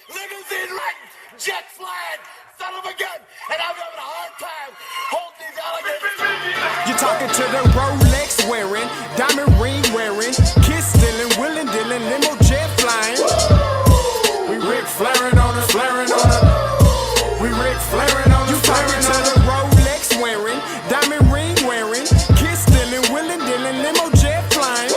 limousine riding, jet flying, son of a gun, and I'm having a hard time holding these alligators. You're talking to the Rolex wearing, diamond ring wearing, kiss stealing, willing dealing, limo jet flying. We Rick flaring on her, flaring on her. We Rick flaring on her. You talking to the Rolex wearing, diamond ring wearing, kiss stealing, willing dealing, limo jet flying.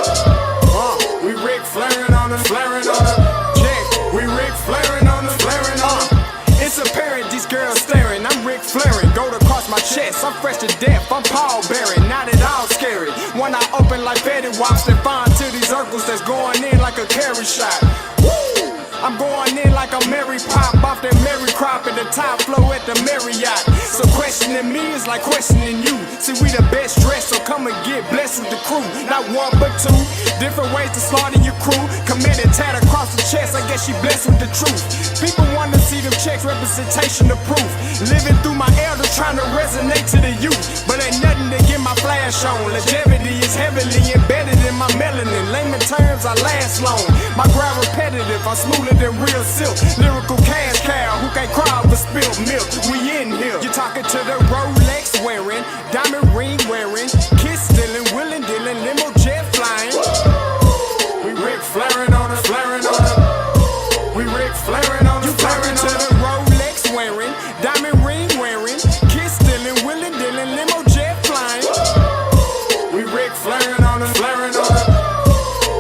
We Rick flaring on her, flaring on her. Yeah, we Rick flaring on her, flaring on her. It's apparent these girls staring. I'm Rick flaring, gold across my chest. I'm fresh to death. I'm Paul Bearing, not at all scary. One eye open like Betty Wops and find to these circles that's going in like a carry shot. Woo! I'm going in like a Mary Pop off that Mary crop at the top flow at the Marriott. So questioning me is like questioning you. See, we the best dressed, so come and get blessed with the crew. Not one but two, different ways to slaughter your crew. Committed tat across the chest, I guess she blessed with the truth. People want to see them checks, representation of proof. Living through my elders, trying to resonate to the youth. But ain't nothing to get my flash on. Longevity is heavily embedded in my melanin. Layman terms, I last long. My grind repetitive, I'm smoother than real silk. Lyrical cash cow who can't cry over spilled milk. We in here. You're talking to the Rolex wearing, diamond ring wearing, kiss stealing, willing dealing, limo jet flying. We Rick flaring on her, flaring on her. We Rick flaring on her, flaring on her. You talking to the Rolex wearing, diamond ring wearing, kiss stealing, willing dealing, limo jet flying. We Rick flaring on her, flaring on her.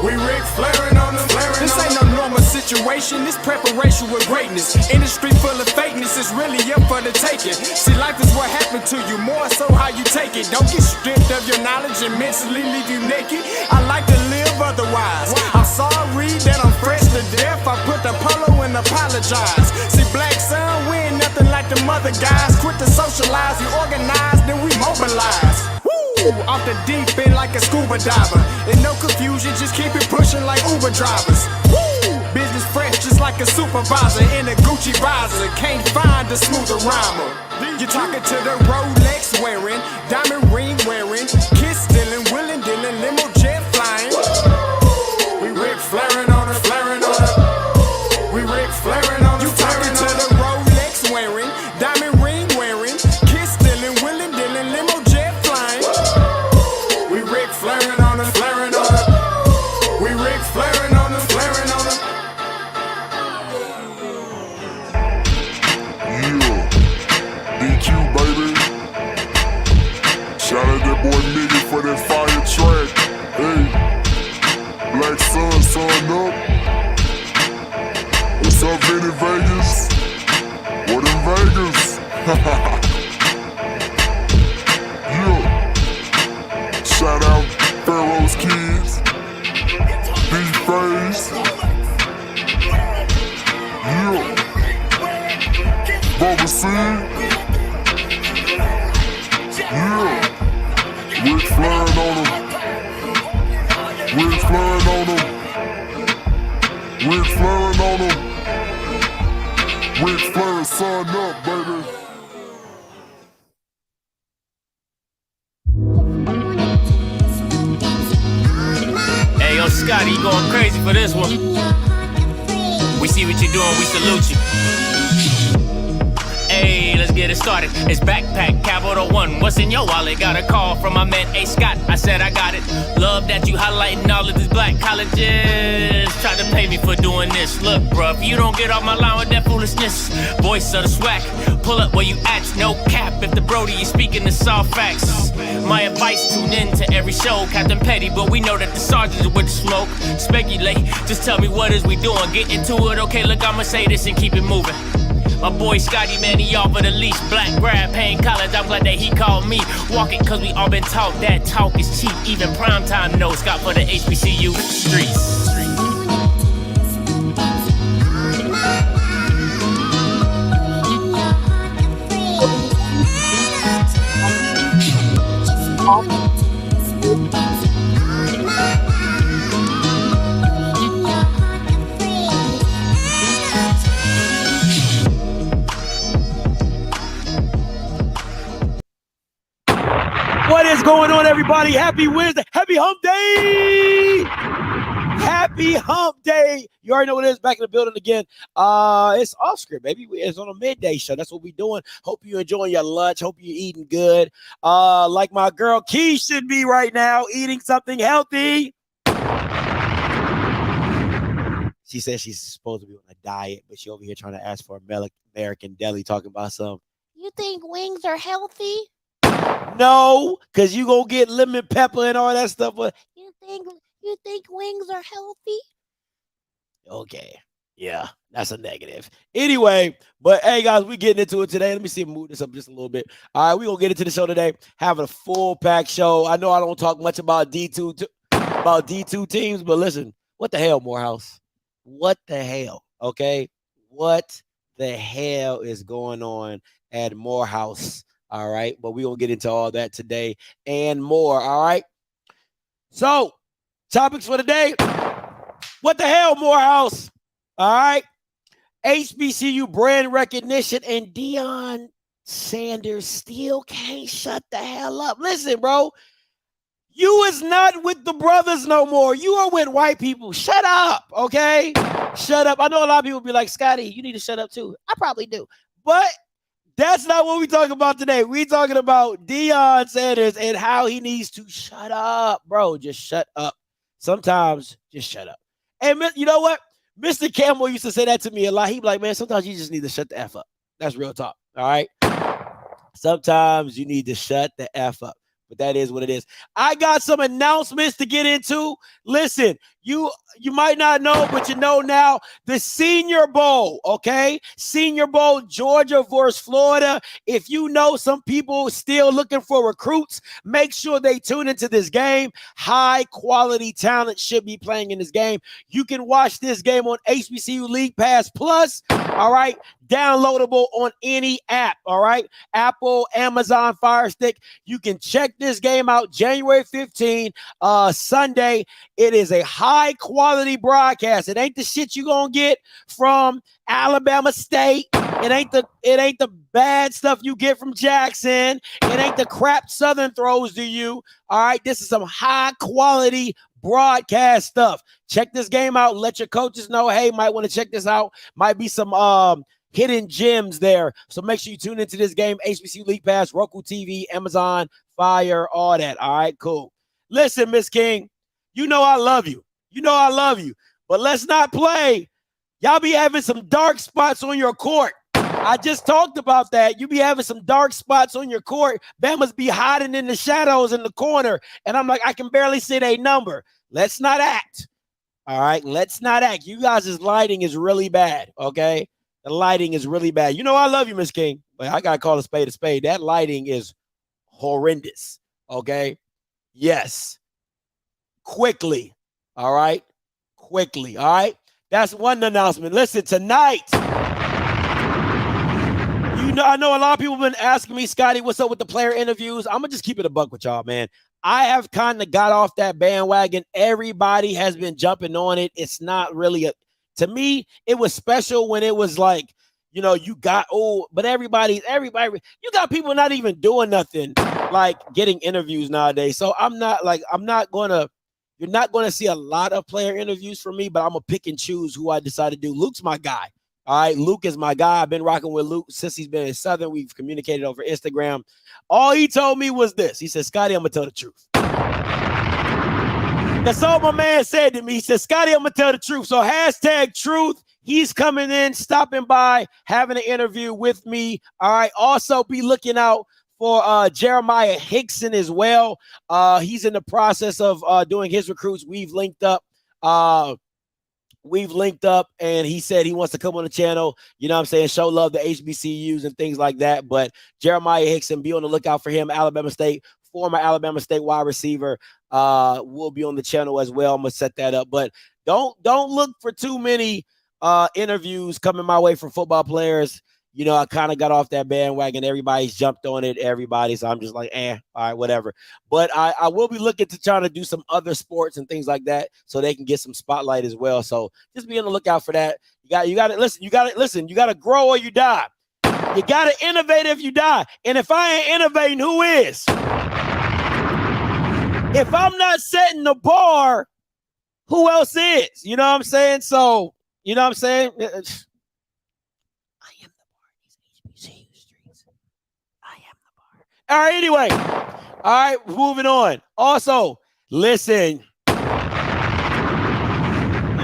We Rick flaring on her, flaring on her. This ain't no normal situation, this preparation with greatness. Industry full of fakeness, it's really up for the taking. See, life is what happened to you, more so how you take it. Don't get stripped of your knowledge and mentally leave you naked. I like to live otherwise. I'm sorry that I'm fresh to death. I put the polo and apologize. See, Black Sun, we ain't nothing like the mother guys. Quit to socialize, you organize, then we mobilize. Off the deep end like a scuba diver. And no confusion, just keep it pushing like Uber drivers. Business fresh just like a supervisor in a Gucci visor. Can't find a smoother rhymer. You're talking to the Rolex wearing, diamond ring wearing, kiss stealing, willing dealing, limo jet flying. We Rick flaring on her, flaring on her. We Rick flaring on her. You talking to the Rolex wearing, diamond ring wearing, kiss stealing, willing dealing, limo jet flying. We Rick flaring on her, flaring on her. We Rick flaring on her, flaring on her. DQ, baby. Shout out that boy Nigga for that fire track. Hey, Black Sun, sun up. What's up, Vinny Vegas? What in Vegas? Yeah. Shout out Pharaoh's Kids. D-Face. Yeah. Bubba C. Yeah. Rick flaring on him. Rick flaring on him. Rick flaring on him. Rick flaring, sun up, baby. Hey, yo, Scotty, you going crazy for this one. We see what you're doing, we salute you. Hey, let's get it started. It's Backpack Capital One. What's in your wallet? Got a call from my man A. Scott. I said I got it. Love that you highlighting all of these black colleges. Try to pay me for doing this. Look, bruh, if you don't get off my line with that foolishness, voice of the swag, pull up where you at. No cap if the Brody is speaking the soft facts. My advice, tune in to every show. Captain Petty, but we know that the sergeant is with the smoke. Speculate, just tell me what is we doing. Get into it, okay, look, I'ma say this and keep it moving. My boy Scotty, man, he offered a leash. Black grad, paying college, I'm glad that he called me. Walking cause we all been taught that talk is cheap. Even primetime knows Scott for the HBCU streets. What is going on, everybody? Happy Wednesday. Happy Hump Day. Happy hump day. You already know what it is. Back in the building again. It's Offscript, baby. It's on a midday show. That's what we're doing. Hope you're enjoying your lunch. Hope you're eating good. Like my girl Key should be right now, eating something healthy. She says she's supposed to be on a diet, but she over here trying to ask for American deli, talking about some. You think wings are healthy? No, because you gonna get lemon pepper and all that stuff. But You think wings are healthy? okay, yeah, that's a negative. Anyway, but hey guys, we getting into it today. Let me see if I move this up just a little bit. All right, we gonna get into the show today. Having a full pack show. I know I don't talk much about D2 teams, but listen, what the hell, Morehouse? What the hell? Okay, what the hell is going on at Morehouse? All right, but we gonna get into all that today and more. All right. So, topics for the day. What the hell, Morehouse? All right. HBCU brand recognition and Deion Sanders still can't shut the hell up. Listen, bro. You is not with the brothers no more. You are with white people. Shut up, okay? Shut up. I know a lot of people be like, Scotty, you need to shut up too. I probably do. But that's not what we're talking about today. We're talking about Deion Sanders and how he needs to shut up, bro. Just shut up. Sometimes just shut up. And you know what? Mr. Campbell used to say that to me a lot. He'd be like, man, sometimes you just need to shut the F up. That's real talk, all right? Sometimes you need to shut the F up. But that is what it is. I got some announcements to get into. Listen, you might not know, but you know now, the Senior Bowl, okay? Senior Bowl, Georgia versus Florida. If you know some people still looking for recruits, make sure they tune into this game. High quality talent should be playing in this game. You can watch this game on HBCU League Pass Plus, all right? Downloadable on any app, all right? Apple, Amazon, Fire Stick. You can check this game out January 15, Sunday. It is a high quality broadcast. It ain't the shit you gonna get from Alabama State. It ain't the bad stuff you get from Jackson. It ain't the crap Southern throws to you. All right, this is some high quality broadcast stuff. Check this game out. Let your coaches know, hey, might want to check this out. Might be some hidden gems there. So make sure you tune into this game. HBCU League Pass, Roku TV, Amazon, Fire, all that. All right, cool. Listen, Miss King, you know I love you. You know I love you. But let's not play. Y'all be having some dark spots on your court. I just talked about that. You be having some dark spots on your court. Bama's be hiding in the shadows in the corner. And I'm like, I can barely see their number. Let's not act. All right, let's not act. You guys' lighting is really bad, okay? The lighting is really bad. You know I love you, Miss King, but I got to call a spade a spade. That lighting is horrendous, okay? Yes. Quickly, all right? Quickly, all right? That's one announcement. Listen, tonight, I know a lot of people have been asking me, Scotty, what's up with the player interviews? I'm going to just keep it a buck with y'all, man. I have kind of got off that bandwagon. Everybody has been jumping on it. It's not really to me, it was special when it was like, you know, you got, but everybody, you got people not even doing nothing like getting interviews nowadays. So you're not going to see a lot of player interviews from me, but I'm going to pick and choose who I decide to do. Luke's my guy. All right, Luke is my guy. I've been rocking with Luke since he's been in Southern. We've communicated over Instagram. All he told me was this. He said, Scotty, I'm going to tell the truth. That's all my man said to me. He said, Scotty, I'm going to tell the truth. So #truth. He's coming in, stopping by, having an interview with me. All right. Also be looking out for Jeremiah Hickson as well. He's in the process of doing his recruits. We've linked up. And he said he wants to come on the channel, you know what I'm saying, show love to HBCUs and things like that. But Jeremiah Hickson, be on the lookout for him. Alabama State, former Alabama State wide receiver, will be on the channel as well. I'm going to set that up. But don't look for too many interviews coming my way from football players. You know, I kind of got off that bandwagon. Everybody's jumped on it, so I'm just like, all right, whatever. But I will be looking to try to do some other sports and things like that so they can get some spotlight as well. So just be on the lookout for that. You got to listen. You got to grow or you die. You got to innovate if you die. And if I ain't innovating, who is? If I'm not setting the bar, who else is? You know what I'm saying? So, you know what I'm saying? I am the bar in these HBCU streets. I am the bar. All right, anyway. All right, moving on. Also, listen.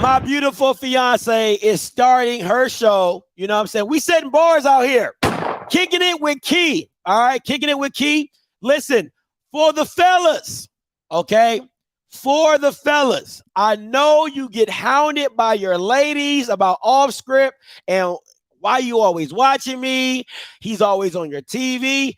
My beautiful fiance is starting her show. You know what I'm saying? We setting bars out here. Kicking it with Key. All right, kicking it with Key. Listen, for the fellas, okay? For the fellas, I know you get hounded by your ladies about Offscript and why you always watching me. He's always on your TV.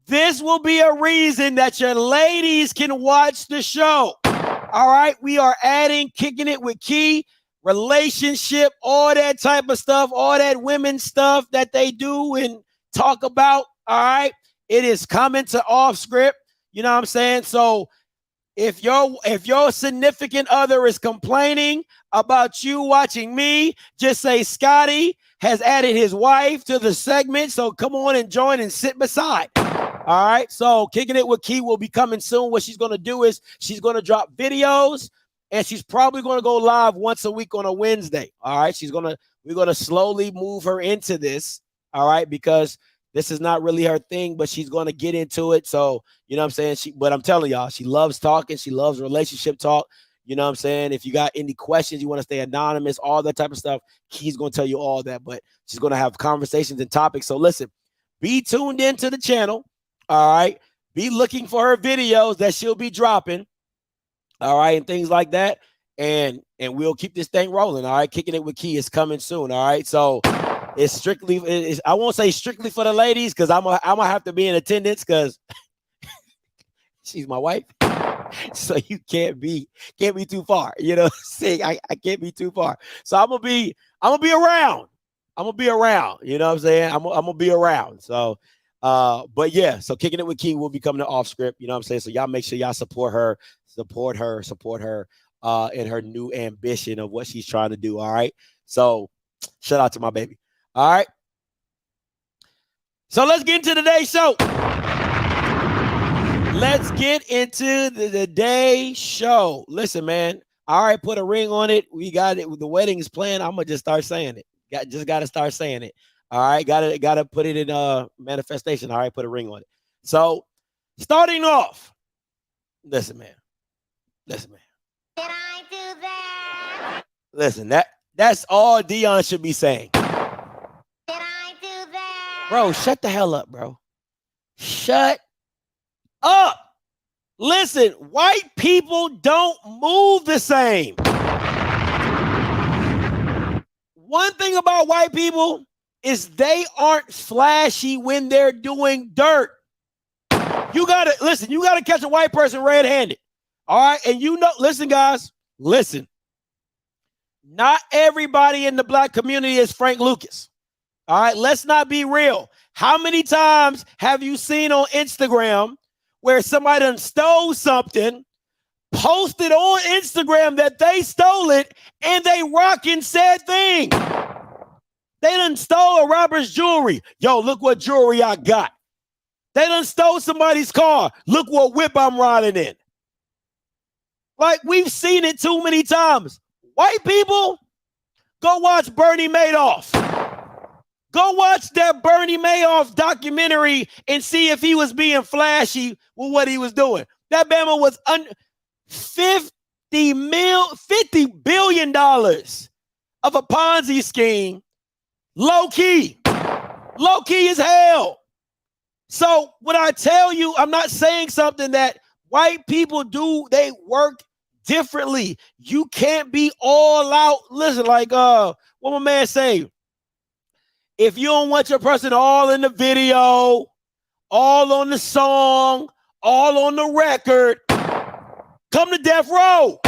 This will be a reason that your ladies can watch the show. All right, we are adding Kicking It with Key, relationship, all that type of stuff, all that women stuff that they do and talk about. All right, it is coming to Offscript. You know what I'm saying? So if your significant other is complaining about you watching me, just say Scotty has added his wife to the segment. So come on and join and sit beside. All right. So Kicking It with Key will be coming soon. What she's going to do is she's going to drop videos and she's probably going to go live once a week on a Wednesday. All right. We're going to slowly move her into this. All right. Because this is not really her thing, but she's going to get into it. So, you know what I'm saying? But I'm telling y'all, she loves talking. She loves relationship talk. You know what I'm saying? If you got any questions, you want to stay anonymous, all that type of stuff, Key's going to tell you all that. But she's going to have conversations and topics. So listen, be tuned into the channel. All right. Be looking for her videos that she'll be dropping. All right. And things like that. And we'll keep this thing rolling. All right. Kicking It with Key is coming soon. All right. So it's strictly, I won't say strictly for the ladies because I'm gonna have to be in attendance because she's my wife. So you can't be too far. You know, saying I can't be too far. So I'm gonna be around. I'm gonna be around. You know what I'm saying? I'm gonna be around. So but yeah, so Kicking It with Key will be coming to Offscript. You know what I'm saying? So y'all make sure y'all support her in her new ambition of what she's trying to do. All right. So shout out to my baby. All right. So let's get into today's show. Let's get into the day show. Listen, man. I already put a ring on it. We got it. The wedding is planned. I'm gonna just start saying it. Got to start saying it. All right. Got to put it in manifestation. All right. Put a ring on it. So starting off. Listen, man. Did I do that? Listen, that's all Dion should be saying. Did I do that? Bro, shut the hell up, bro. Shut up. Listen, white people don't move the same. One thing about white people is they aren't flashy when they're doing dirt. You gotta catch a white person red-handed. All right. And listen, guys, listen. Not everybody in the black community is Frank Lucas. All right. Let's not be real. How many times have you seen on Instagram where somebody done stole something, posted on Instagram that they stole it, and they rocking said thing? They done stole a robber's jewelry. Yo, look what jewelry I got. They done stole somebody's car. Look what whip I'm riding in. Like, we've seen it too many times. White people, go watch Bernie Madoff. Go watch that Bernie Madoff documentary and see if he was being flashy with what he was doing. That Bama was $50 billion of a Ponzi scheme. Low key as hell. So when I tell you, I'm not saying something that white people do. They work differently. You can't be all out. Listen, like what my man say, if you don't want your person all in the video, all on the song, all on the record, come to death row.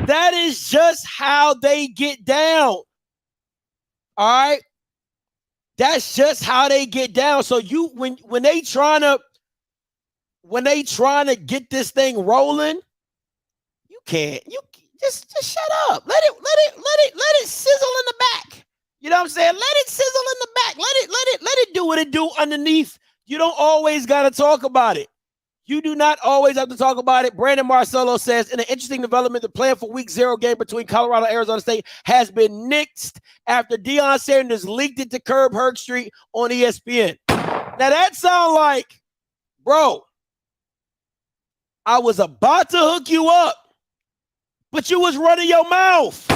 That is just how they get down. All right. That's just how they get down. So when they trying to get this thing rolling, you can't. You just shut up. Let it sizzle in the back. You know what I'm saying? Let it sizzle in the back. Let it do what it do underneath. You don't always got to talk about it. You do not always have to talk about it. Brandon Marcello says, in an interesting development, the plan for week 0 game between Colorado and Arizona State has been nixed after Deion Sanders leaked it to Curb Street on ESPN. Now that sounds like, bro, I was about to hook you up, but you was running your mouth.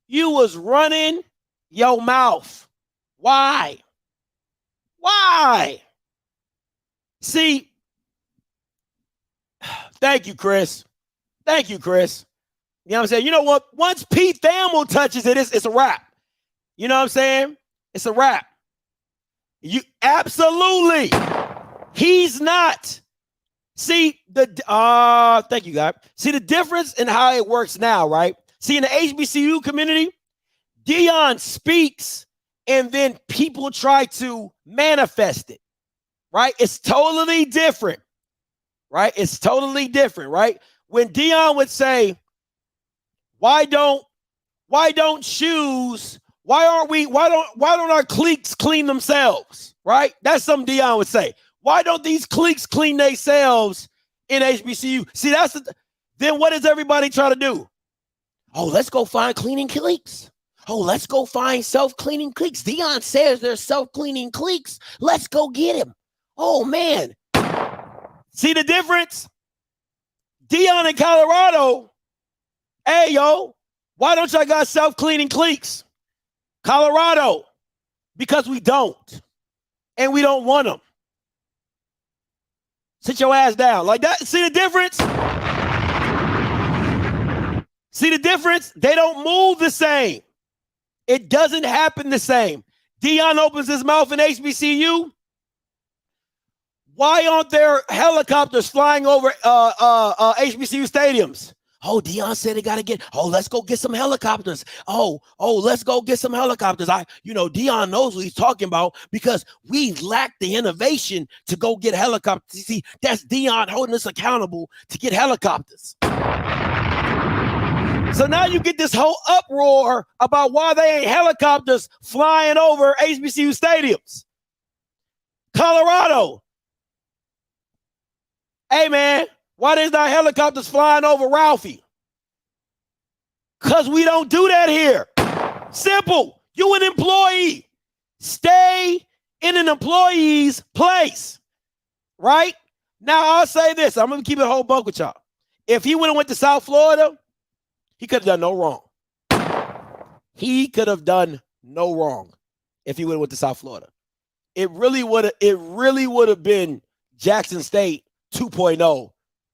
You was running your mouth. Why? Why? See, thank you, Chris. Thank you, Chris. You know what I'm saying? You know what? Once Pete Thamel touches it, it's a wrap. You know what I'm saying? It's a wrap. You absolutely. He's not. See, thank you, God. See the difference in how it works now, right? See, in the HBCU community, Deion speaks and then people try to manifest it, right? It's totally different, right? It's totally different, right? When Deion would say, why don't our cliques clean themselves, right? That's something Deion would say. Why don't these cliques clean themselves in HBCU? See, then what does everybody try to do? Oh, let's go find cleaning cliques. Oh, let's go find self-cleaning cliques. Deion says there's self-cleaning cliques. Let's go get him. Oh, man. See the difference? Deion in Colorado, hey, yo, why don't y'all got self-cleaning cliques? Colorado, because we don't. And we don't want them. Sit your ass down. Like that. See the difference? See the difference? They don't move the same. It doesn't happen the same. Deion opens his mouth in HBCU. Why aren't there helicopters flying over HBCU stadiums? Oh, Deion said they got to get, let's go get some helicopters. Let's go get some helicopters. Deion knows what he's talking about because we lack the innovation to go get helicopters. You see, that's Deion holding us accountable to get helicopters. So now you get this whole uproar about why they ain't helicopters flying over HBCU stadiums. Colorado. Hey, man, why there's not helicopters flying over Ralphie? Because we don't do that here. Simple. You an employee. Stay in an employee's place. Right? Now, I'll say this. I'm going to keep it a whole buck with y'all. If he would have went to South Florida, he could have done no wrong. He could have done no wrong if he would have went to South Florida. It really would have been Jackson State 2.0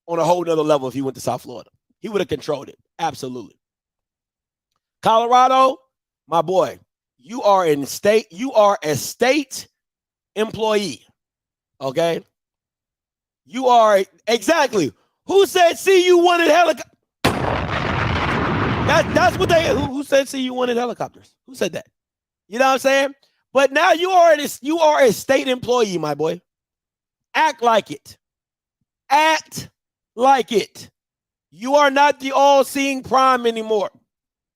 on a whole nother level if he went to South Florida. He would have controlled it. Absolutely. Colorado, my boy, you are a state employee. Okay? You are exactly. Who said CU wanted helicopters? That's what who said CU wanted helicopters? Who said that? You know what I'm saying? But now you are a state employee, my boy. Act like it. Act like it. You are not the all-seeing prime anymore.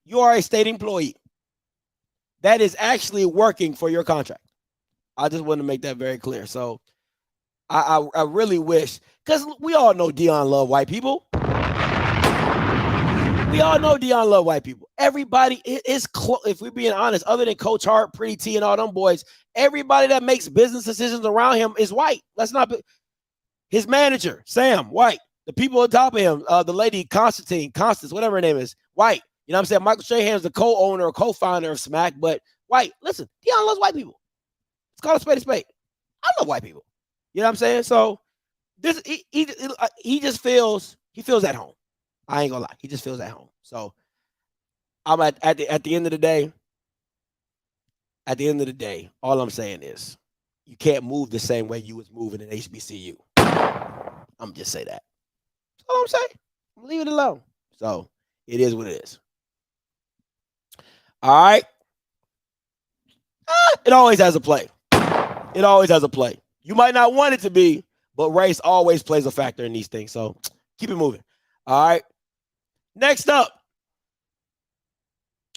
You are a state employee. That is actually working for your contract. I just want to make that very clear. So I really wish, because we all know Deion love white people. We all know Deion love white people. Everybody is close. If we're being honest, other than Coach Hart, Pretty T, and all them boys, everybody that makes business decisions around him is white. Let's not be. His manager, Sam, white. The people on top of him, the lady Constance, whatever her name is, white. You know what I'm saying? Michael Strahan's the co-owner or co-founder of Smack, but white. Listen, Deion loves white people. It's called a spade a spade. I love white people. You know what I'm saying? So this he just feels at home. I ain't gonna lie. He just feels at home. So I'm at the end of the day. At the end of the day, all I'm saying is you can't move the same way you was moving in HBCU. I'm just say that. That's all I'm saying. Leave it alone. So it is what it is. All right. It always has a play. It always has a play. You might not want it to be, but race always plays a factor in these things. So keep it moving. All right. Next up.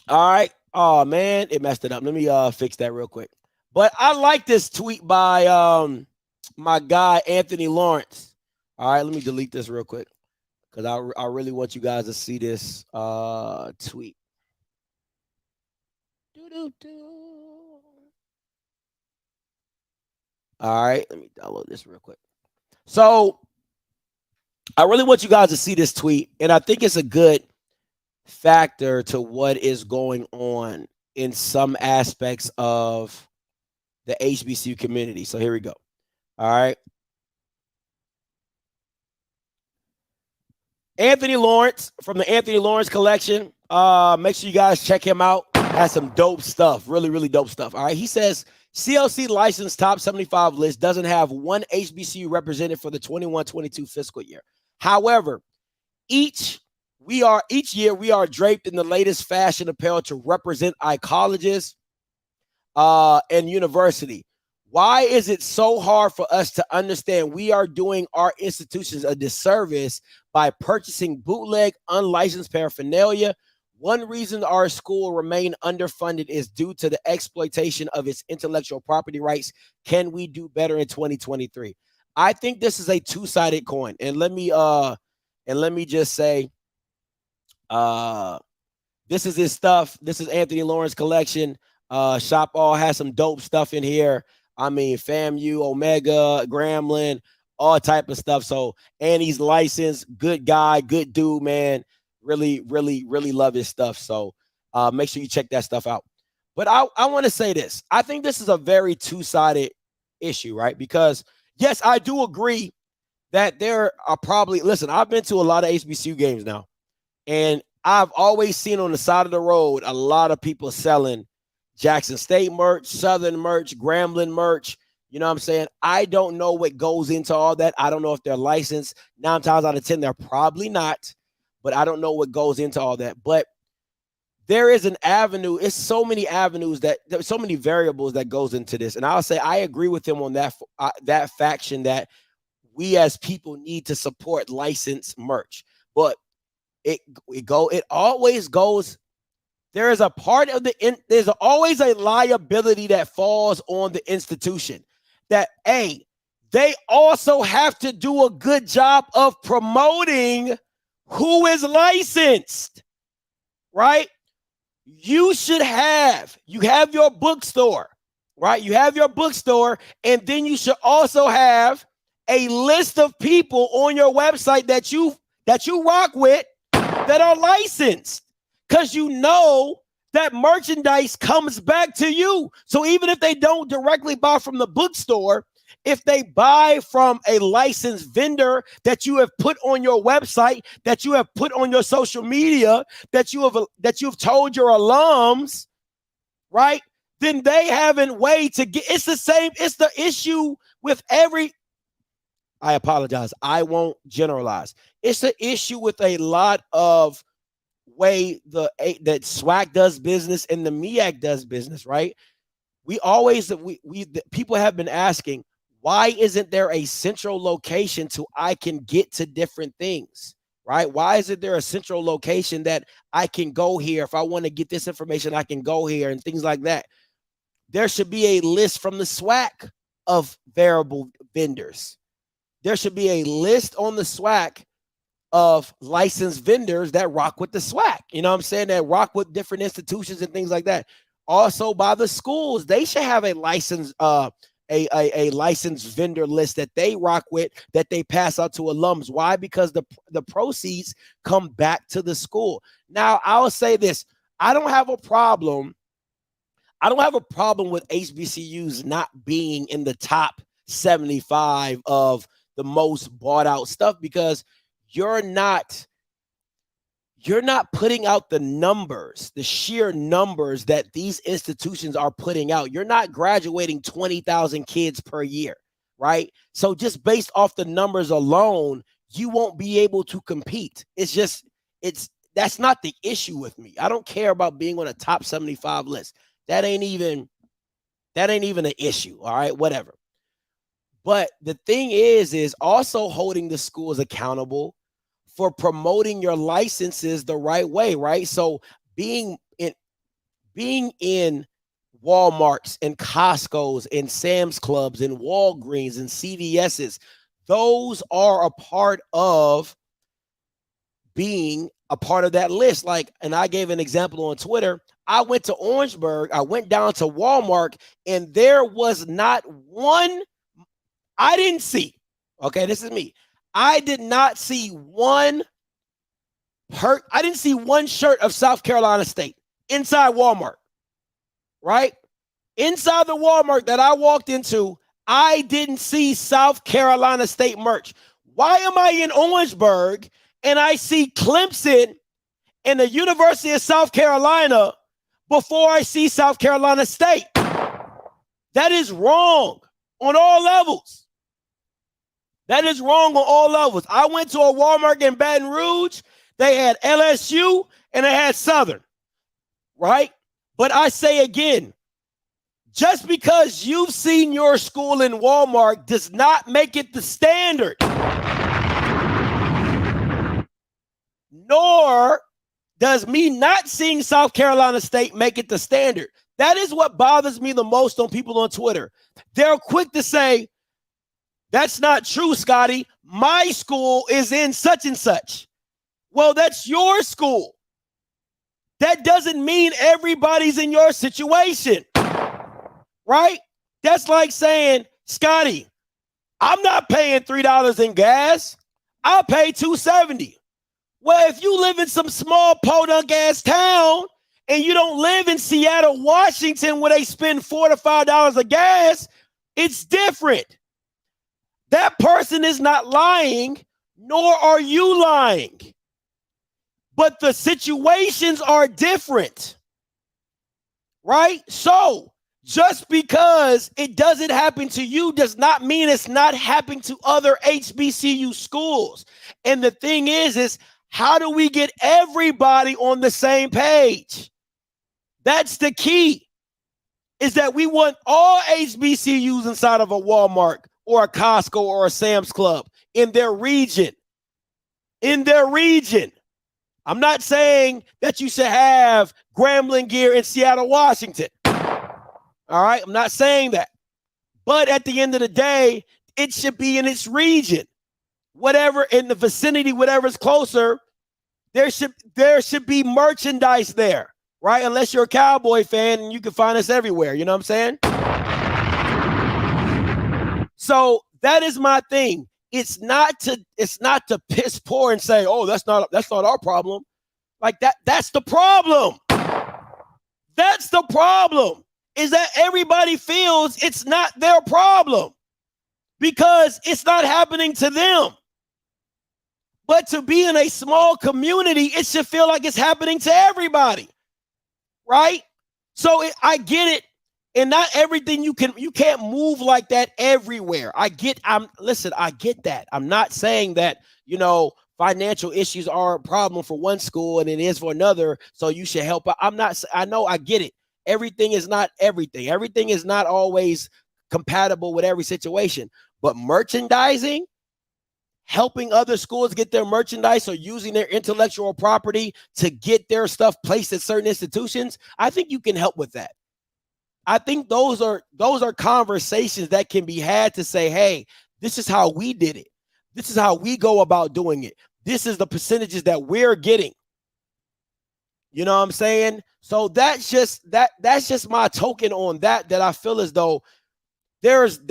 All right. Oh, man, it messed it up. Let me fix that real quick. But I like this tweet by my guy, Anthony Lawrence. All right, let me delete this real quick because I really want you guys to see this tweet. All right, let me download this real quick. So I really want you guys to see this tweet, and I think it's a good factor to what is going on in some aspects of the HBCU community. So here we go. All right. Anthony Lawrence from the Anthony Lawrence collection. Make sure you guys check him out. Has some dope stuff. Really, really dope stuff. All right. He says CLC license top 75 list doesn't have one HBCU represented for the 21-22 fiscal year. However, each year we are draped in the latest fashion apparel to represent our colleges and university. Why is it so hard for us to understand we are doing our institutions a disservice by purchasing bootleg, unlicensed paraphernalia? One reason our school remain underfunded is due to the exploitation of its intellectual property rights. Can we do better in 2023? I think this is a two-sided coin. And let me just say, this is his stuff. This is Anthony Lawrence collection. Shop All has some dope stuff in here. I mean, FAMU, Omega, Grambling, all type of stuff. So, and he's licensed, good guy, good dude, man. Really, really, really love his stuff. So make sure you check that stuff out. But I want to say this. I think this is a very two-sided issue, right? Because, yes, I do agree that there are probably, listen, I've been to a lot of HBCU games now, and I've always seen on the side of the road a lot of people selling Jackson State merch, Southern merch, Grambling merch. You know what I'm saying? I don't know what goes into all that. I don't know if they're licensed. 9 times out of 10, they're probably not. But I don't know what goes into all that. But there is an avenue. It's so many avenues there's so many variables that goes into this. And I'll say I agree with him on that faction that we as people need to support licensed merch. But it always goes. There is a part of there's always a liability that falls on the institution that, they also have to do a good job of promoting who is licensed, right? You have your bookstore, right? You have your bookstore, and then you should also have a list of people on your website that you rock with that are licensed. Because you know that merchandise comes back to you. So even if they don't directly buy from the bookstore, if they buy from a licensed vendor that you have put on your website, that you have put on your social media, that you've told your alums, right? Then they have a way to get. It's the same. It's the issue with I apologize. I won't generalize. It's the issue with a lot of way that SWAC does business and the MEAC does business, right? People have been asking, why isn't there a central location I can get to different things, right? Why isn't there a central location that I can go here? If I want to get this information, I can go here and things like that. There should be a list from the SWAC of variable vendors. There should be a list on the SWAC of licensed vendors that rock with the SWAC. You know what I'm saying? That rock with different institutions and things like that. Also by the schools, they should have a license, a licensed vendor list that they rock with, that they pass out to alums. Why? Because the proceeds come back to the school. Now, I'll say this. I don't have a problem with HBCUs not being in the top 75 of the most bought out stuff, because you're not putting out the numbers, the sheer numbers that these institutions are putting out. You're not graduating 20,000 kids per year, right? So just based off the numbers alone, you won't be able to compete. That's not the issue with me. I don't care about being on a top 75 list. That ain't even an issue. All right, whatever. But the thing is also holding the schools accountable for promoting your licenses the right way, right? So being in Walmarts and Costco's and Sam's Clubs and Walgreens and CVS's, those are a part of being a part of that list. Like, and I gave an example on Twitter. I went to Orangeburg, I went down to Walmart, and there was not one, I didn't see, okay, this is me. I did not see one I didn't see one shirt of South Carolina State inside Walmart, right? Inside the Walmart that I walked into, I didn't see South Carolina State merch. Why am I in Orangeburg and I see Clemson and the University of South Carolina before I see South Carolina State? That is wrong on all levels. That is wrong on all levels. I went to a Walmart in Baton Rouge. They had LSU and they had Southern, right? But I say again, just because you've seen your school in Walmart does not make it the standard. Nor does me not seeing South Carolina State make it the standard. That is what bothers me the most on people on Twitter. They're quick to say, that's not true, Scotty. My school is in such and such. Well, that's your school. That doesn't mean everybody's in your situation, right? That's like saying, Scotty, I'm not paying $3 in gas. I'll pay $2.70. Well, if you live in some small podunk ass town and you don't live in Seattle, Washington, where they spend $4 to $5 a gas, it's different. That person is not lying, nor are you lying. But the situations are different, right? So just because it doesn't happen to you does not mean it's not happening to other HBCU schools. And the thing is how do we get everybody on the same page? That's the key, is that we want all HBCUs inside of a Walmart or a Costco or a Sam's Club in their region. In their region. I'm not saying that you should have Grambling gear in Seattle, Washington. All right, I'm not saying that. But at the end of the day, it should be in its region. Whatever in the vicinity, whatever's closer, there should be merchandise there, right? Unless you're a Cowboy fan and you can find us everywhere. You know what I'm saying? So that is my thing. It's not to piss poor and say, oh, that's not our problem. Like that's the problem. That's the problem, is that everybody feels it's not their problem because it's not happening to them. But to be in a small community, it should feel like it's happening to everybody, right? So I get it. And not everything you can't move like that everywhere. I get that. I'm not saying that, financial issues are a problem for one school and it is for another, so you should help out. I get it. Everything is not everything. Everything is not always compatible with every situation. But merchandising, helping other schools get their merchandise or using their intellectual property to get their stuff placed at certain institutions, I think you can help with that. I think those are conversations that can be had to say, hey, this is how we did it. This is how we go about doing it. This is the percentages that we're getting. You know what I'm saying? So that's just my token on that I feel as though there's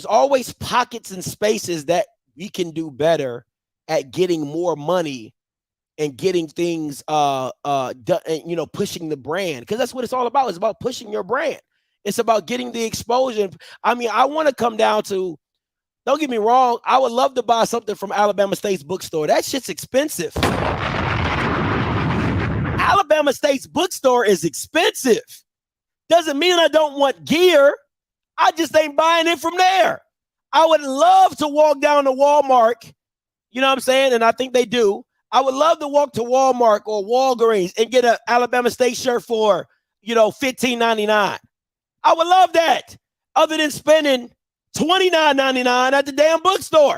always pockets and spaces that we can do better at getting more money and getting things done, and, pushing the brand, because that's what it's all about. It's about pushing your brand. It's about getting the exposure. I mean, I want to come down to, don't get me wrong, I would love to buy something from Alabama State's bookstore. That shit's expensive. Alabama State's bookstore is expensive. Doesn't mean I don't want gear. I just ain't buying it from there. I would love to walk down to Walmart, you know what I'm saying? And I think they do. I would love to walk to Walmart or Walgreens and get an Alabama State shirt for, $15.99. I would love that, other than spending $29.99 at the damn bookstore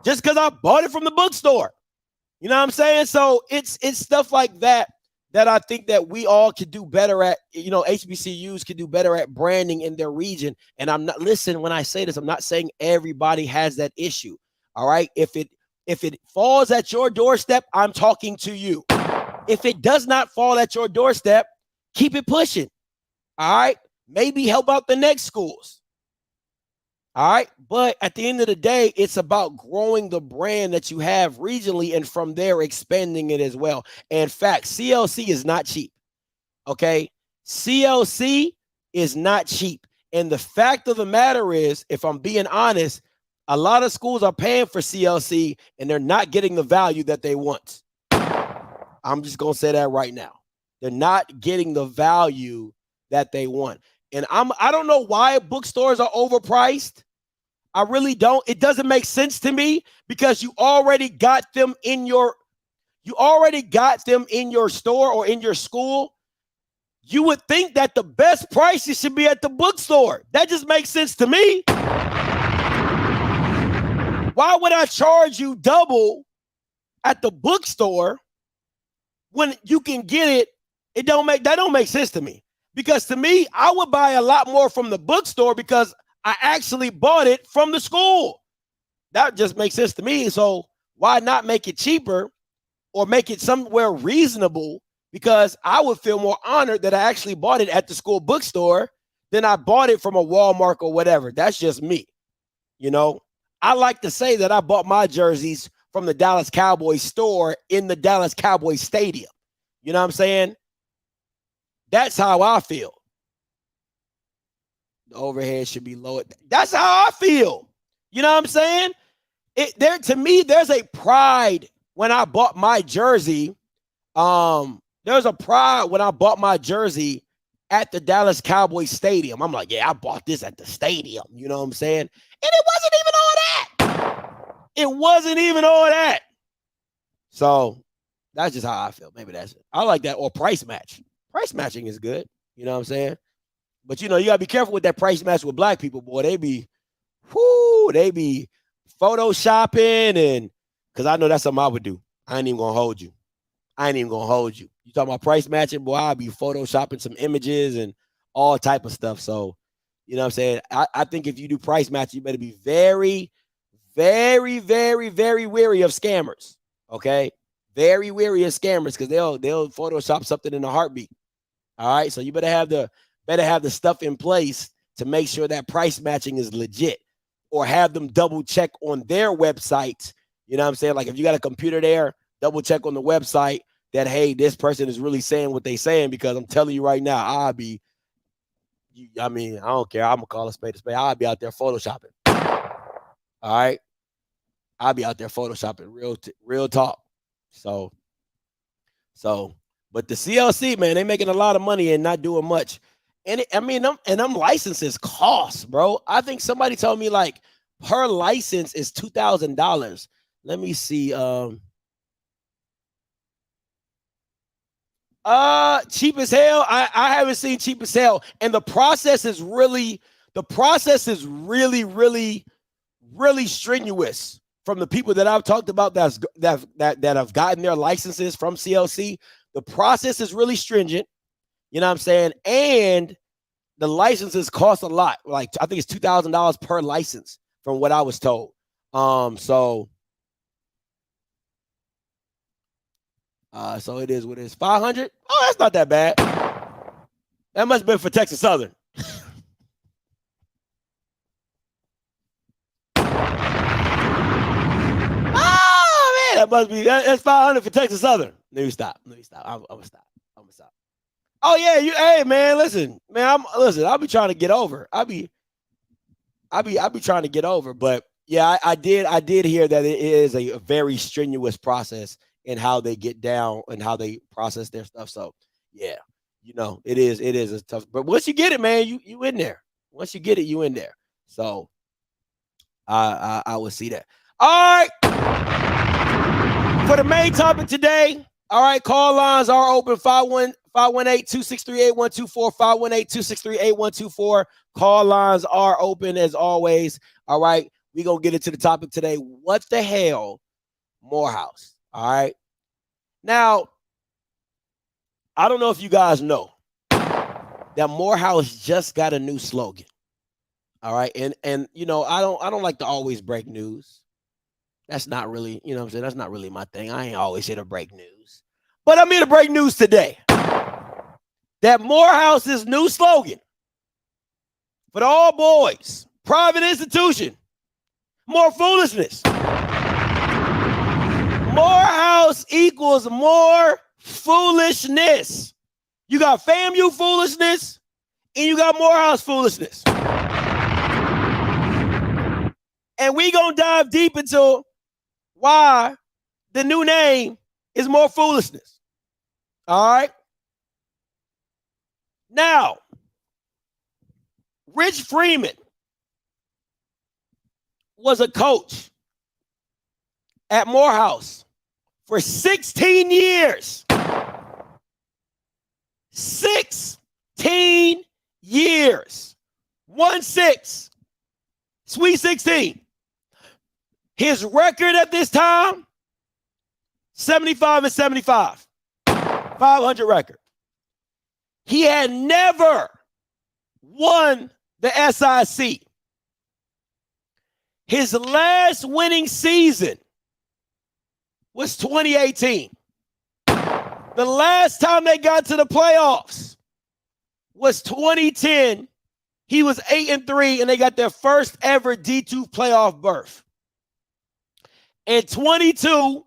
just because I bought it from the bookstore. You know what I'm saying? So it's stuff like that I think that we all could do better at. HBCUs could do better at branding in their region. And when I say this, I'm not saying everybody has that issue. All right. If it falls at your doorstep, I'm talking to you. If it does not fall at your doorstep, keep it pushing. All right. Maybe help out the next schools. All right. But at the end of the day, it's about growing the brand that you have regionally and from there expanding it as well. In fact, CLC is not cheap. Okay. CLC is not cheap. And the fact of the matter is, if I'm being honest, a lot of schools are paying for CLC and they're not getting the value that they want. I'm just going to say that right now. They're not getting the value that they want. And I don't know why bookstores are overpriced. I really don't. It doesn't make sense to me because you already got them in your store or in your school. You would think that the best prices should be at the bookstore. That just makes sense to me. Why would I charge you double at the bookstore when you can get it? That don't make sense to me. Because to me, I would buy a lot more from the bookstore because I actually bought it from the school. That just makes sense to me. So why not make it cheaper or make it somewhere reasonable? Because I would feel more honored that I actually bought it at the school bookstore than I bought it from a Walmart or whatever. That's just me. You know, I like to say that I bought my jerseys from the Dallas Cowboys store in the Dallas Cowboys stadium. You know what I'm saying? That's how I feel. The overhead should be lower. That's how I feel. You know what I'm saying? To me, there's a pride when I bought my jersey. There's a pride when I bought my jersey at the Dallas Cowboys stadium. I'm like, yeah, I bought this at the stadium. You know what I'm saying? And it wasn't even all that. It wasn't even all that. So that's just how I feel. Maybe that's it. I like that. Or price match. Price matching is good. You know what I'm saying? But, you know, you got to be careful with that price match with black people, boy. They be photoshopping and because I know that's something I would do. I ain't even going to hold you. You talking about price matching, boy, I'll be photoshopping some images and all type of stuff. So, you know what I'm saying? I think if you do price matching, you better be very, very, very, very wary of scammers. Okay? Very wary of scammers because they'll Photoshop something in a heartbeat. All right. So you better have the stuff in place to make sure that price matching is legit, or have them double check on their website. You know what I'm saying? Like if you got a computer there, double check on the website that, hey, this person is really saying what they saying, because I'm telling you right now, I don't care. I'm gonna call a spade a spade. I'll be out there photoshopping. All right. I'll be out there photoshopping real talk. So, but the CLC, man, they making a lot of money and not doing much. And them licenses cost, bro. I think somebody told me like per license is $2,000. Let me see. Cheap as hell. I haven't seen cheap as hell. And the process is really, really strenuous. From the people that I've talked about that have gotten their licenses from CLC, the process is really stringent. You know what I'm saying? And the licenses cost a lot. Like I think it's $2,000 per license, from what I was told. So it is what it is. 500. Oh, that's not that bad. That must have been for Texas Southern. That must be that's 500 for Texas Southern. Let me stop. I'm gonna stop. Oh yeah, hey man, listen, man, I'll be trying to get over. I'll be trying to get over. But yeah, I did hear that it is a very strenuous process in how they get down and how they process their stuff. So yeah, you know, it is a tough. But once you get it, man, you in there. Once you get it, you in there. So I will see that. All right. For the main topic today, all right, call lines are open. 518-263-8124, 518-263-8124. Call lines are open as always. All right, we're going to get into the topic today. What the hell, Morehouse? All right. Now, I don't know if you guys know that Morehouse just got a new slogan. All right. And you know, I don't like to always break news. That's not really, you know what I'm saying? That's not really my thing. I ain't always here to break news. But I'm here to break news today. That Morehouse's new slogan for the all boys, private institution, more foolishness. Morehouse equals more foolishness. You got FAMU foolishness and you got Morehouse foolishness. And we gonna dive deep into why the new name is more foolishness. All right. Now, Rich Freeman was a coach at Morehouse for 16 years. 16 years. 1-6. Sweet 16. His record at this time, 75-75. 500 record. He had never won the SIC. His last winning season was 2018. The last time they got to the playoffs was 2010. He was 8-3, and they got their first ever D2 playoff berth. In 22,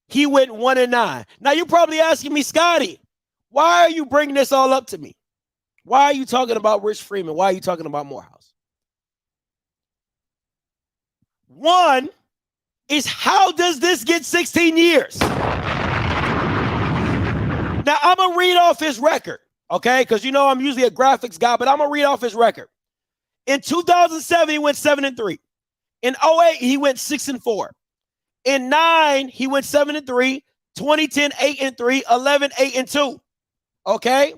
he went 1-9. Now you're probably asking me, Scotty, why are you bringing this all up to me? Why are you talking about Rich Freeman? Why are you talking about Morehouse? One is, how does this get 16 years? Now, I'm going to read off his record, okay? Because you know I'm usually a graphics guy, but I'm going to read off his record. In 2007, he went 7-3. In 08, he went 6-4. In 9, he went 7-3. 2010, 8-3. 11, 8-2. Okay?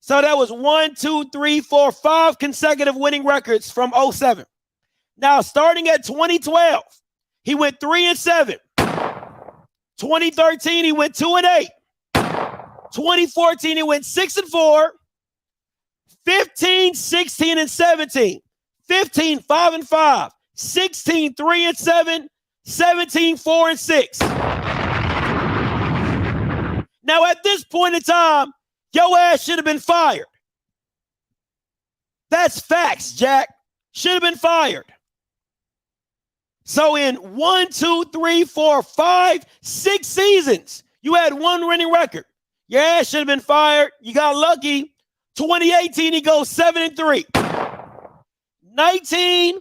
So that was 1, 2, 3, 4, 5 consecutive winning records from 07. Now, starting at 2012, he went 3-7. 2013, he went 2-8. 2014, he went 6-4. 15, 16, and 17. 15, 5-5. 16, 3-7. 17, 4-6. Now, at this point in time, your ass should have been fired. That's facts, Jack. Should have been fired. So in 1, 2, 3, 4, 5, 6 seasons, you had one winning record. Your ass should have been fired. You got lucky. 2018, he goes 7-3. 19,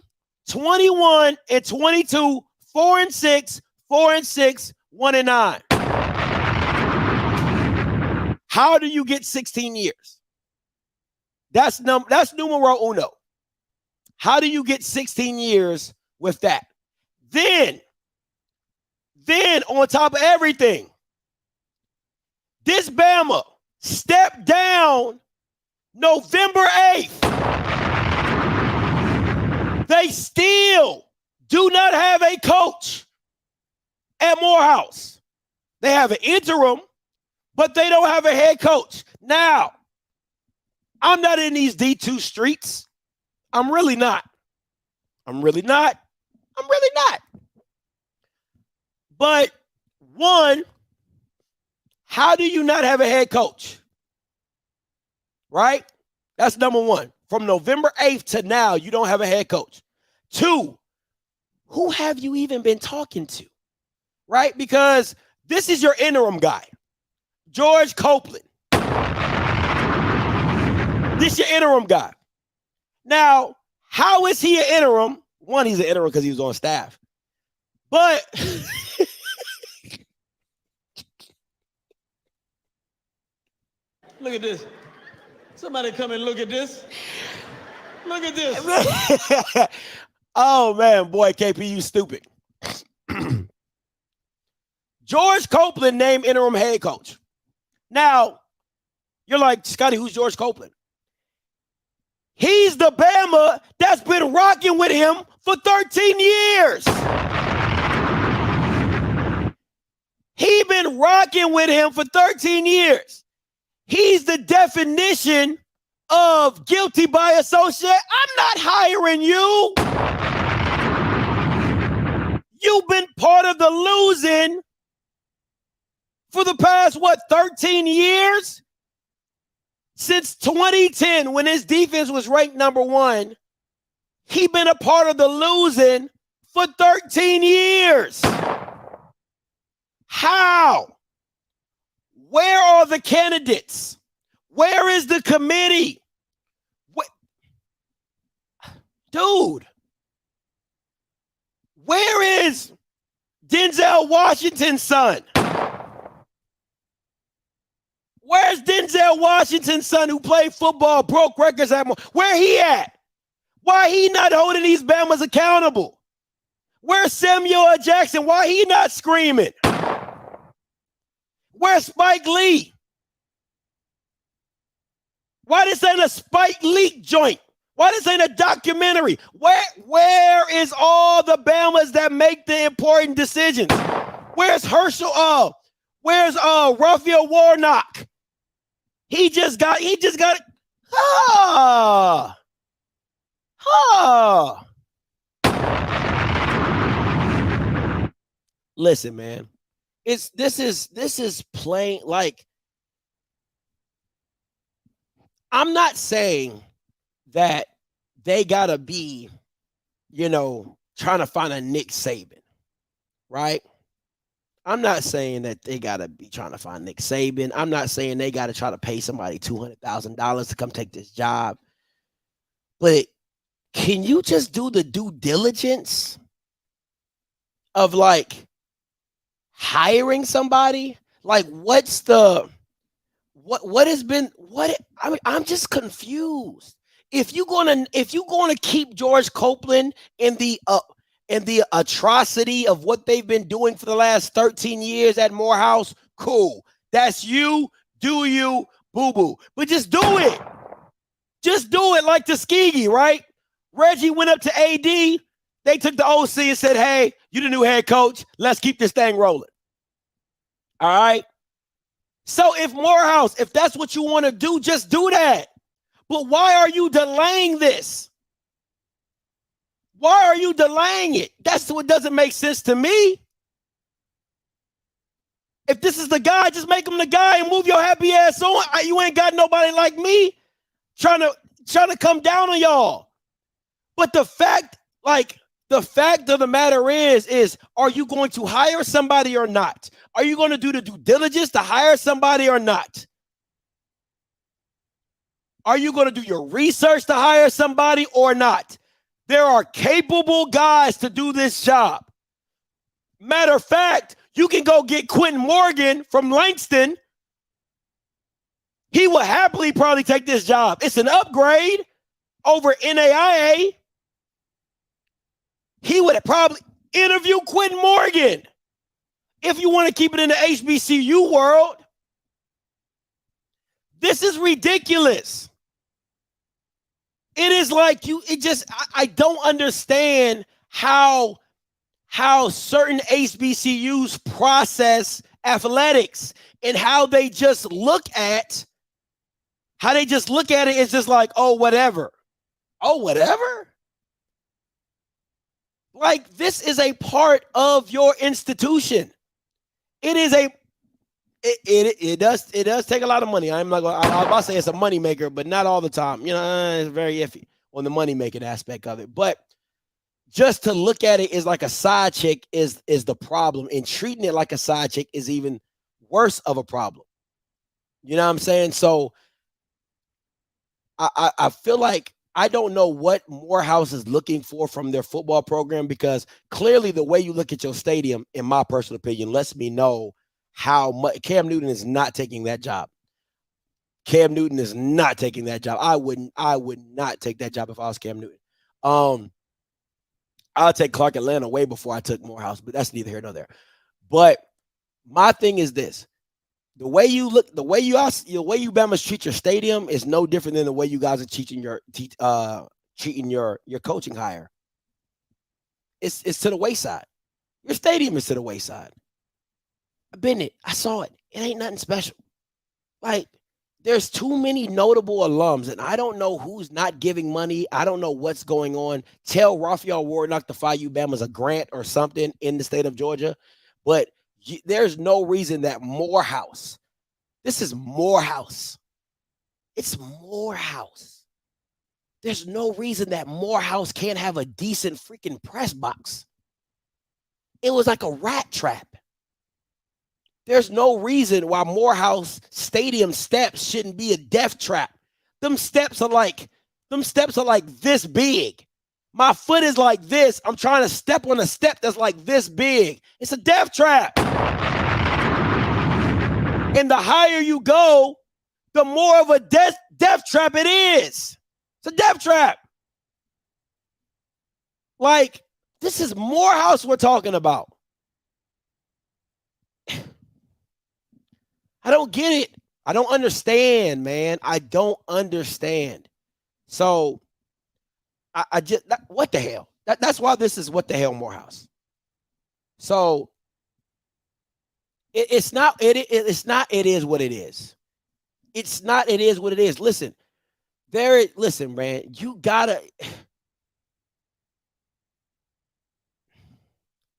21, and 22, 4-6, 4-6, 1-9. How do you get 16 years? That's numero uno. How do you get 16 years with that? Then on top of everything, this Bama stepped down November 8th. They still do not have a coach at Morehouse. They have an interim, but they don't have a head coach. Now, I'm not in these D2 streets. I'm really not. But one, how do you not have a head coach? Right? That's number one. From November 8th to now, you don't have a head coach. Two, who have you even been talking to? Right? Because this is your interim guy, George Copeland. This is your interim guy. Now, how is he an interim? One, he's an interim because he was on staff. But look at this. Somebody come and look at this. Look at this. Oh, man, boy, KP, you stupid. George Copeland named interim head coach. Now, you're like, Scotty, who's George Copeland? He's the Bama that's been rocking with him for 13 years. He's been rocking with him for 13 years. He's the definition of guilty by association. I'm not hiring you. You've been part of the losing for the past, 13 years? Since 2010, when his defense was ranked #1, he been a part of the losing for 13 years. How? Where are the candidates? Where is the committee? Dude, where is Denzel Washington's son? Where's Denzel Washington's son who played football, broke records at where he at? Why he not holding these Bamas accountable? Where's Samuel L. Jackson? Why he not screaming? Where's Spike Lee? Why this ain't a Spike Lee joint? Why this ain't a documentary? Where is all the Bamas that make the important decisions? Where's Herschel? Where's Raphael Warnock? He just got it. Listen, man. This is plain, like, I'm not saying that they gotta be, trying to find a Nick Saban, right? I'm not saying that they got to be trying to find Nick Saban. I'm not saying they got to try to pay somebody $200,000 to come take this job. But can you just do the due diligence of, like, hiring somebody? Like, what has been, I'm just confused. If you're gonna keep George Copeland in the atrocity of what they've been doing for the last 13 years at Morehouse, cool. That's you, do you, boo-boo. But just do it. Just do it like Tuskegee, right? Reggie went up to AD. They took the OC and said, hey, you the new head coach. Let's keep this thing rolling. All right? So if Morehouse, if that's what you want to do, just do that. But why are you delaying this? Why are you delaying it? That's what doesn't make sense to me. If this is the guy, just make him the guy and move your happy ass on. You ain't got nobody like me trying to come down on y'all. But the fact of the matter is, are you going to hire somebody or not? Are you going to do the due diligence to hire somebody or not? Are you going to do your research to hire somebody or not? There are capable guys to do this job. Matter of fact, you can go get Quentin Morgan from Langston. He will happily probably take this job. It's an upgrade over NAIA. He would probably interview Quentin Morgan if you want to keep it in the HBCU world. This is ridiculous. It is like I don't understand how certain HBCUs process athletics and how they just look at it is just like, oh, whatever. Oh, whatever. Like, this is a part of your institution. It does take a lot of money. I was about to say it's a money maker, but not all the time. It's very iffy on the money making aspect of it. But just to look at it as like a side chick is the problem, and treating it like a side chick is even worse of a problem. You know what I'm saying? So I feel like I don't know what Morehouse is looking for from their football program, because clearly the way you look at your stadium, in my personal opinion, lets me know how much Cam Newton is not taking that job. Cam Newton is not taking that job. I would not take that job if I was Cam Newton. I'll take Clark Atlanta way before I took Morehouse, but that's neither here nor there. But my thing is this: the way you Bamas treat your stadium is no different than the way you guys are treating your coaching hire. It's to the wayside. Your stadium is to the wayside. I've been it. I saw it. It ain't nothing special. Like, there's too many notable alums, and I don't know who's not giving money. I don't know what's going on. Tell Raphael Warnock to file you Bama's a grant or something in the state of Georgia. But there's no reason that Morehouse, this is Morehouse. It's Morehouse. There's no reason that Morehouse can't have a decent freaking press box. It was like a rat trap. There's no reason why Morehouse Stadium steps shouldn't be a death trap. Them steps are like this big. My foot is like this. I'm trying to step on a step that's like this big. It's a death trap. And the higher you go, the more of a death trap it is. It's a death trap. Like, this is Morehouse we're talking about. I don't get it. I don't understand, man. I don't understand. So I just, what the hell? That's why this is what the hell Morehouse. So it is what it is. It's not, it is what it is. Listen, listen, man, you gotta,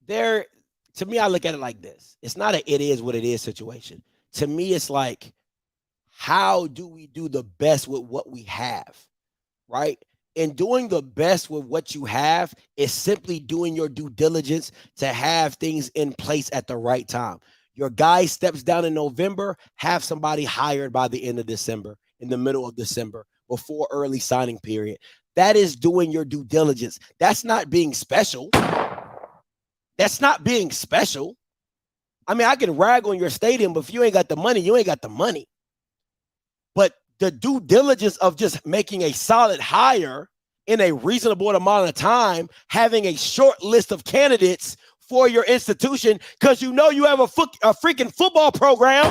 to me, I look at it like this. It's not a it is what it is situation. To me, it's like, how do we do the best with what we have, right? And doing the best with what you have is simply doing your due diligence to have things in place at the right time. Your guy steps down in November, have somebody hired by the end of December, in the middle of December, before early signing period. That is doing your due diligence. That's not being special. That's not being special. I mean, I can rag on your stadium, but if you ain't got the money, you ain't got the money. But the due diligence of just making a solid hire in a reasonable amount of time, having a short list of candidates for your institution, because you know you have a freaking football program.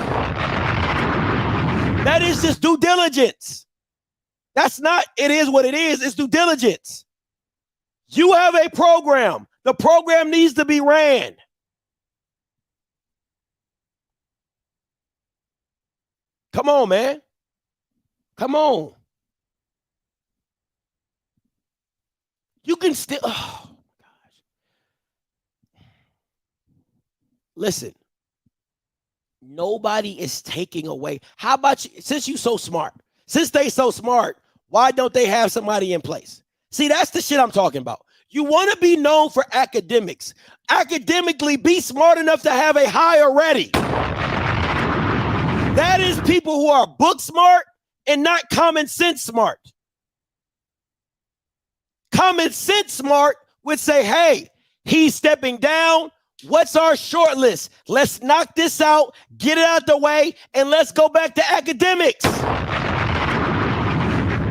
That is just due diligence. That's not, it is what it is. It's due diligence. You have a program. The program needs to be ran. Come on, man. Come on. You can still, oh my gosh. Listen, nobody is taking away. How about you, since you so smart, since they so smart, why don't they have somebody in place? See, that's the shit I'm talking about. You want to be known for academics. Academically, be smart enough to have a hire ready. That is people who are book smart and not common sense smart. Common sense smart would say, hey, he's stepping down. What's our short list? Let's knock this out, get it out the way, and let's go back to academics.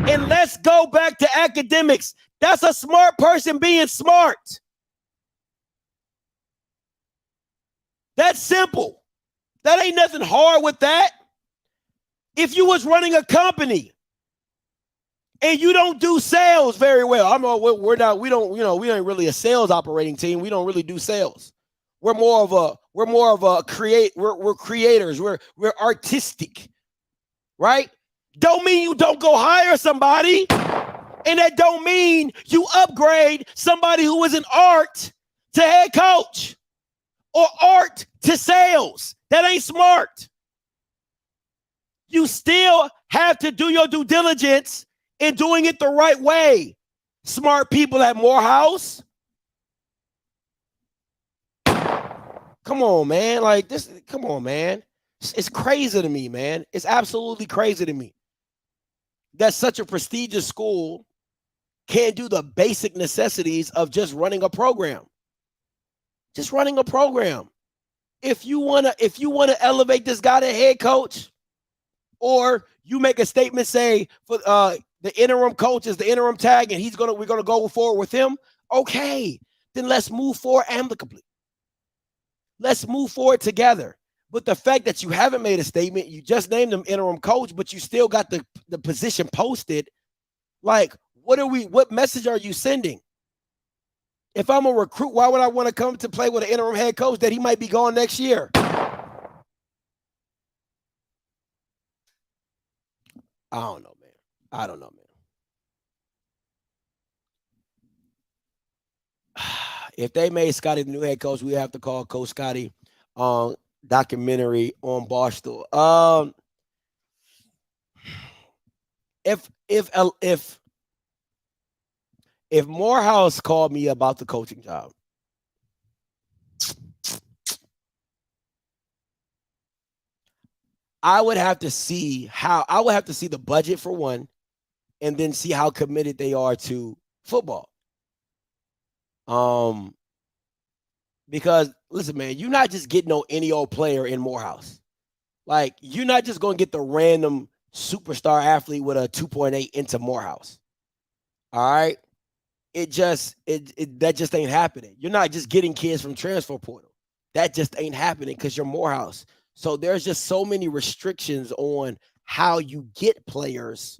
And let's go back to academics. That's a smart person being smart. That's simple. That ain't nothing hard with that. If you was running a company and you don't do sales very well, we ain't really a sales operating team. We don't really do sales. We're more of a creators. We're artistic, right? Don't mean you don't go hire somebody. And that don't mean you upgrade somebody who was in art to head coach or art to sales. That ain't smart. You still have to do your due diligence in doing it the right way. Smart people at Morehouse. Come on, man. Like this, come on, man. It's crazy to me, man. It's absolutely crazy to me that such a prestigious school can't do the basic necessities of just running a program. Just running a program. If you wanna elevate this guy to head coach, or you make a statement say for the interim coach is the interim tag and we're gonna go forward with him, okay, then let's move forward amicably. Let's move forward together. But the fact that you haven't made a statement, you just named him interim coach, but you still got the position posted, like, what message are you sending? If I'm a recruit, why would I want to come to play with an interim head coach that he might be gone next year? I don't know, man. I don't know, man. If they made Scotty the new head coach, we have to call Coach Scotty documentary on Barstool. If Morehouse called me about the coaching job, I would have to see the budget for one, and then see how committed they are to football. Because listen, man, you're not just getting any old player in Morehouse. Like, you're not just going to get the random superstar athlete with a 2.8 into Morehouse. All right. That just ain't happening. You're not just getting kids from transfer portal. That just ain't happening because you're Morehouse. So there's just so many restrictions on how you get players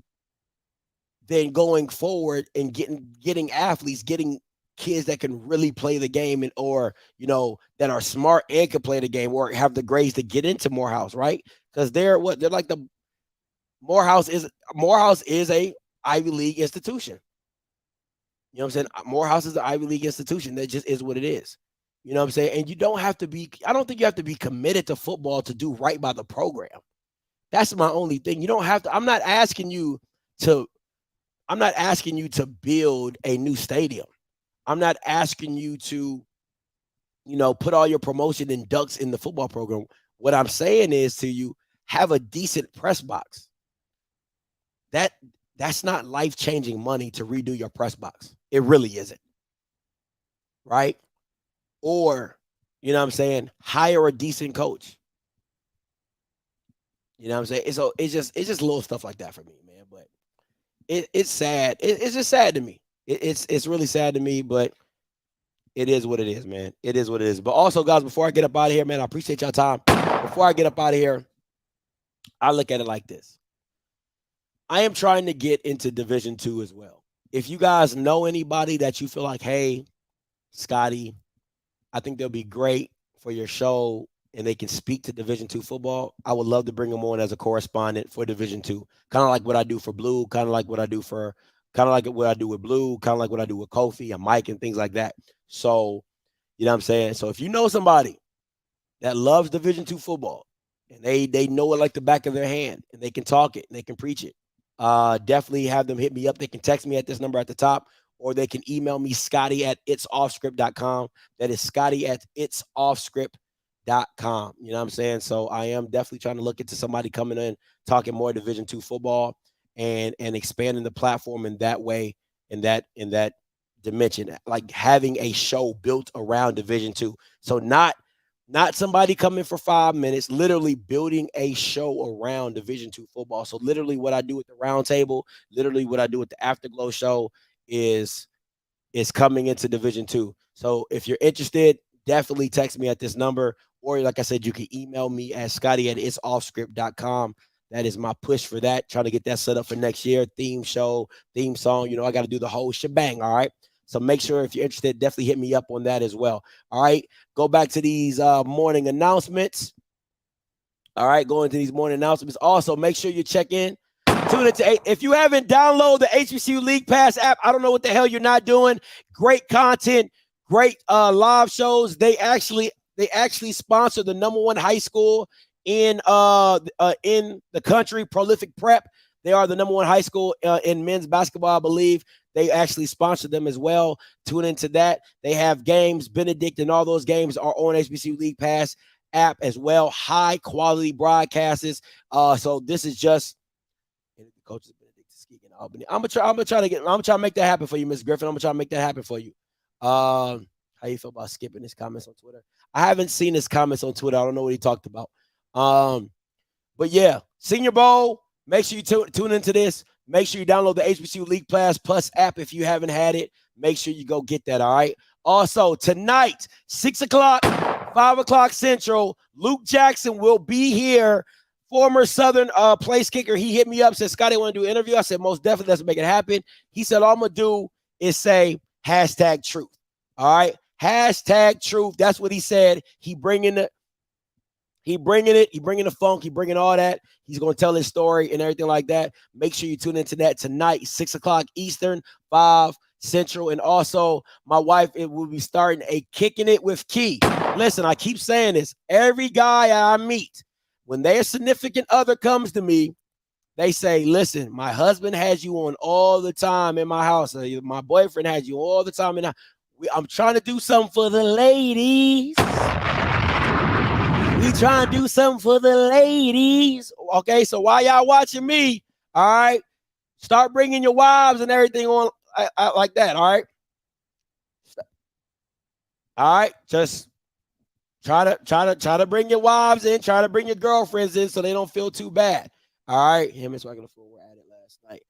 then going forward and getting athletes, getting kids that can really play the game and or that are smart and can play the game or have the grades to get into Morehouse, right? Because they're like the Morehouse is a Ivy League institution. You know what I'm saying? Morehouse is an Ivy League institution. That just is what it is. You know what I'm saying? And you don't have to be, I don't think you have to be committed to football to do right by the program. That's my only thing. You don't have to, I'm not asking you to build a new stadium. I'm not asking you to, put all your promotion and ducks in the football program. What I'm saying is to you, have a decent press box. That's not life-changing money to redo your press box. It really isn't. Right? Or, you know what I'm saying, hire a decent coach. You know what I'm saying? So it's just little stuff like that for me, man. But it's sad. It's just sad to me. It's really sad to me, but it is what it is, man. It is what it is. But also, guys, before I get up out of here, man, I appreciate y'all time. Before I get up out of here, I look at it like this. I am trying to get into Division II as well. If you guys know anybody that you feel like, hey, Scotty, I think they'll be great for your show and they can speak to Division II football, I would love to bring them on as a correspondent for Division II. Kind of like what I do for Blue, kind of like what I do with Blue, kind of like what I do with Kofi and Mike and things like that. So, you know what I'm saying? So if you know somebody that loves Division II football and they know it like the back of their hand and they can talk it and they can preach it, definitely have them hit me up. They can text me at this number at the top, or they can email me, Scotty@itsoffscript.com. That is Scotty@itsoffscript.com. You know what I'm saying? So I am definitely trying to look into somebody coming in, talking more Division II football and expanding the platform in that way, in that dimension, like having a show built around Division II. So not somebody coming for 5 minutes, literally building a show around Division II football. So literally what I do with the roundtable, literally what I do with the Afterglow show is coming into Division II. So if you're interested, definitely text me at this number, or like I said, you can email me at Scotty@itsoffscript.com. That is my push for that. Trying to get that set up for next year. Theme show, theme song. I got to do the whole shebang. All right. So make sure if you're interested, definitely hit me up on that as well. All right. Go back to these morning announcements. All right. Go into these morning announcements. Also, make sure you check in. Tune into, if you haven't downloaded the HBCU League Pass app, I don't know what the hell you're not doing. Great content, great live shows. They actually sponsor the #1 high school in the country, Prolific Prep. They are the #1 high school in men's basketball, I believe. They actually sponsor them as well. Tune into that. They have games. Benedict and all those games are on HBCU League Pass app as well. High quality broadcasts. So this is just coaches Benedict in Albany. I'm gonna try to make that happen for you, Miss Griffin. I'm gonna try to make that happen for you. How you feel about skipping his comments on Twitter? I haven't seen his comments on Twitter. I don't know what he talked about. But yeah, Senior Bowl. Make sure you tune into this. Make sure you download the HBCU League Pass Plus app if you haven't had it. Make sure you go get that, all right? Also, tonight, 6 o'clock, 5 o'clock Central, Luke Jackson will be here. Former Southern place kicker. He hit me up, said, Scotty, I want to do an interview. I said, most definitely, let's make it happen. He said, all I'm going to do is say #truth. All right? #truth. That's what he said. He bringing He bringing it. He bringing the funk. He bringing all that. He's going to tell his story and everything like that. Make sure you tune into that tonight, 6 o'clock Eastern, 5 Central. And also, my wife, it will be starting a Kicking It with Key. Listen, I keep saying this. Every guy I meet, when their significant other comes to me, they say, listen, my husband has you on all the time in my house. My boyfriend has you all the time. I'm trying to do something for the ladies. We trying to do something for the ladies. Okay, so while y'all watching me, all right, start bringing your wives and everything on like that, all right? All right, just try to bring your wives in, try to bring your girlfriends in so they don't feel too bad. All right, him and Swagging the Fool were at it last night.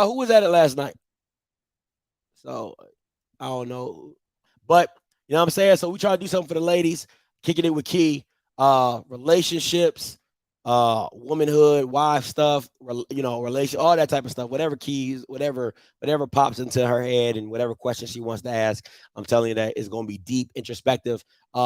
Who was at it last night? So I don't know, but you know what I'm saying. So we try to do something for the ladies, Kicking It with Key, relationships, womanhood, wife stuff, relation, all that type of stuff. Whatever keys, whatever pops into her head, and whatever question she wants to ask. I'm telling you that it's gonna be deep, introspective.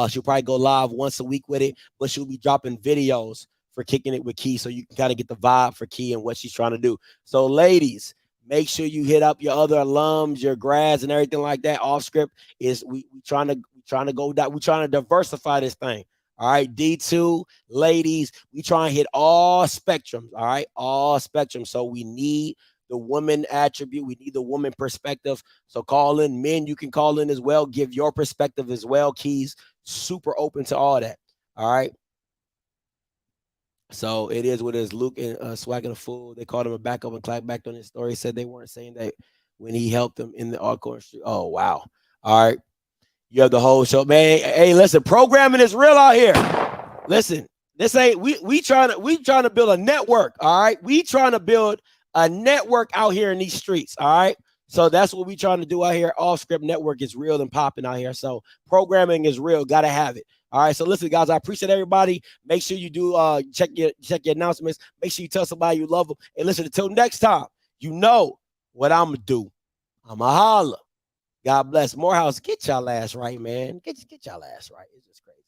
She'll probably go live once a week with it, but she'll be dropping videos for Kicking It with Key, so you can kind of get the vibe for Key and what she's trying to do. So, ladies, make sure you hit up your other alums, your grads, and everything like that. Offscript is we trying to go down. We trying to diversify this thing. All right, D2 ladies, we try and hit all spectrums. All right, all spectrums. So we need the woman attribute. We need the woman perspective. So call in, men. You can call in as well. Give your perspective as well. Keys super open to all that. All right. So it is what it is. Luke and Swagging the Fool, they called him a backup and clapped back on his story. Said they weren't saying that when he helped them in the Alcorn Street. Oh, wow. All right. You have the whole show, man. Hey, listen, programming is real out here. Listen, this ain't we trying to build a network. All right. We trying to build a network out here in these streets. All right. So that's what we trying to do out here. Offscript Network is real and popping out here. So programming is real. Gotta have it. All right. So listen, guys, I appreciate everybody. Make sure you do check your announcements. Make sure you tell somebody you love them. And listen, until next time, you know what I'm gonna do. I'm a holla. God bless. Morehouse, get y'all ass right, man. Get y'all ass right. It's just crazy.